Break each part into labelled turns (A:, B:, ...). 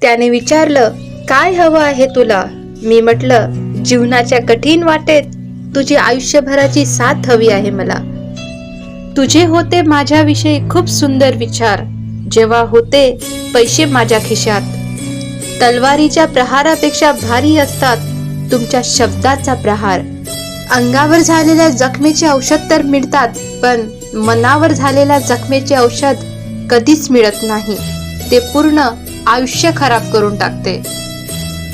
A: त्याने विचारलं, काय हवं आहे तुला? मी म्हटलं, जीवनाच्या कठीण वाटेत तुझी आयुष्यभराची साथ हवी आहे मला. तुझे होते माझ्याविषयी खूप सुंदर विचार, जेव्हा होते पैसे माझ्या खिशात. तलवारीच्या प्रहारापेक्षा भारी असतात तुमच्या शब्दाचा प्रहार. अंगावर झालेल्या जखमेचे औषध तर मिळतात, पण मनावर झालेल्या जखमेचे औषध कधीच मिळत नाही. ते पूर्ण आयुष्य खराब करून टाकते.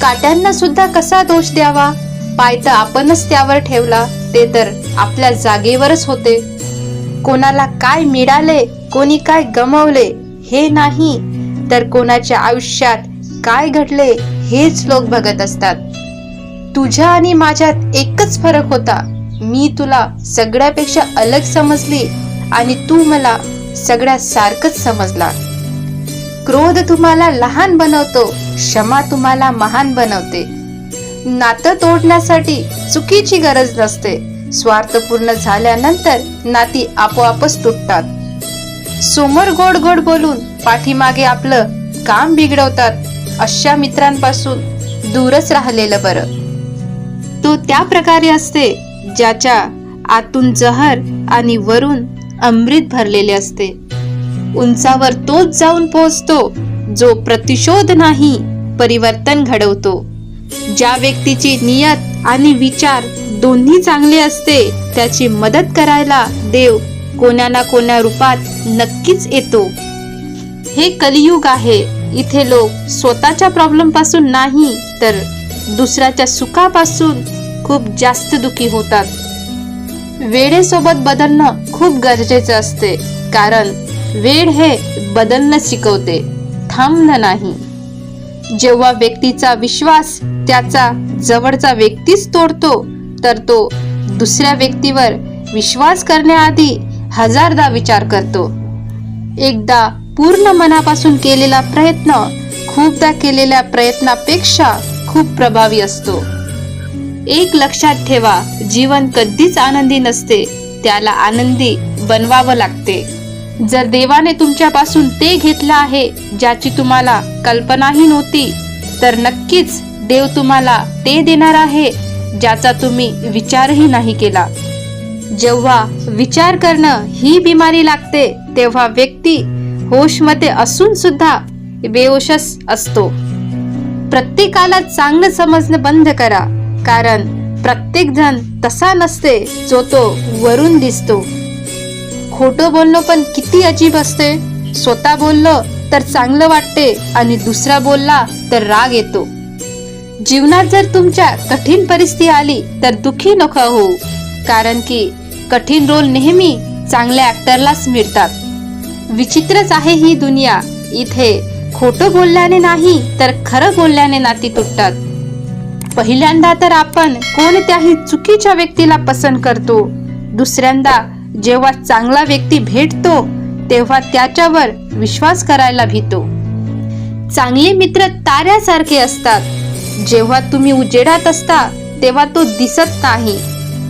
A: काट्यांना सुद्धा कसा दोष द्यावा? पाय तर आपणच त्यावर ठेवला, ते तर आपल्या जागेवरच होते. कोणाला काय मिळाले, कोणी काय गमावले हे नाही, तर कोणाच्या आयुष्यात काय घडले हेच लोक बघत असतात. तुझ्या आणि माझ्यात एकच फरक होता. मी तुला सगळ्यापेक्षा अलग समजली आणि तू मला सगळ्या सारखंच समजला. क्रोध तुम्हाला लहान बनवतो, क्षमा तुम्हाला महान बनवते. नातं तोडण्यासाठी चुकीची गरज नसते. स्वार्थ पूर्ण झाल्यानंतर नाती आपोआपच तुटतात. समोर गोड गोड बोलून पाठीमागे आपलं काम बिघडवतात. अशा मित्रांपासून दूरच राहिलेलं बरं. तो त्या प्रकारे असते ज्याच्या आतून जहर आणि वरून अमृत भरलेले असते. उंचावर तोच जाऊन पोहोचतो जो प्रतिशोध नाही, परिवर्तन घडवतो. ज्या व्यक्तीची नियत आणि विचार दोन्ही चांगले असते, त्याची मदत करायला देव कोणा ना कोणा रूपात नक्कीच येतो. हे कलियुग आहे. इथे लोक स्वतःच्या प्रॉब्लेम पासून नाही, तर दुसऱ्याच्या सुखापासून खूप जास्त दुखी होतात. वेळेसोबत बदलणं खूप गरजेचं असते, कारण वेळ हे बदलणं शिकवते, थांबणं नाही. जेव्हा व्यक्तीचा विश्वास त्याचा जवळचा व्यक्तीच तोडतो, तर तो दुसऱ्या व्यक्तीवर विश्वास करण्याआधी हजारदा विचार करतो. एकदा पूर्ण मनापासून केलेला प्रयत्न खूपदा केलेल्या प्रयत्नापेक्षा खूप प्रभावी असतो. एक लक्षात ठेवा, जीवन कधीच आनंदी नसते, त्याला आनंदी बनवावं लागते. जर देवाने तुमच्यापासून ते घेतलं आहे ज्याची तुम्हाला कल्पनाही नव्हती, तर नक्कीच देव तुम्हाला ते देणार आहे ज्याचा तुम्ही विचारही नाही केला. जेव्हा विचार करणं ही बिमारी लागते, तेव्हा व्यक्ती होशमध्ये असून सुद्धा बेहोशच असतो. प्रत्येकाला चांगलं समजणं बंद करा, कारण प्रत्येक जण तसा नसते जो तो वरून दिसतो. खोटं बोलणं पण किती अजीब असते. स्वतः बोललं तर चांगलं वाटते आणि दुसरा बोलला तर राग येतो. जीवनात जर तुमच्या कठीण परिस्थिती आली तर दुःखी नको होऊ, कारण की कठीण रोल नेहमी चांगल्या ऍक्टरलाच मिळतात. विचित्रच आहे ही दुनिया. इथे खोटं बोलल्याने नाही, तर खरं बोलल्याने नाती तुटतात. पहिल्यांदा तर आपण कोणत्याही चुकीच्या व्यक्तीला पसंत करतो. दुसऱ्यांदा जेव्हा चांगला व्यक्ती भेटतो, तेव्हा त्याच्यावर विश्वास करायला भीतो. चांगले मित्र ताऱ्यासारखे असतात. जेव्हा तुम्ही उजेडात असता तेव्हा तो दिसत नाही,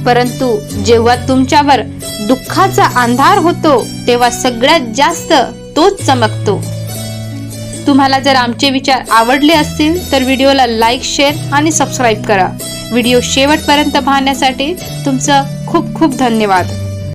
A: परंतु जेव्हा तुमच्यावर दुःखाचा अंधार होतो, तेव्हा सगळ्यात जास्त तोच चमकतो. तुम्हाला जर आमचे विचार आवडले असतील तर व्हिडिओला लाईक, शेअर आणि सबस्क्राईब करा. व्हिडिओ शेवटपर्यंत पाहण्यासाठी तुमचं खूप खूप धन्यवाद.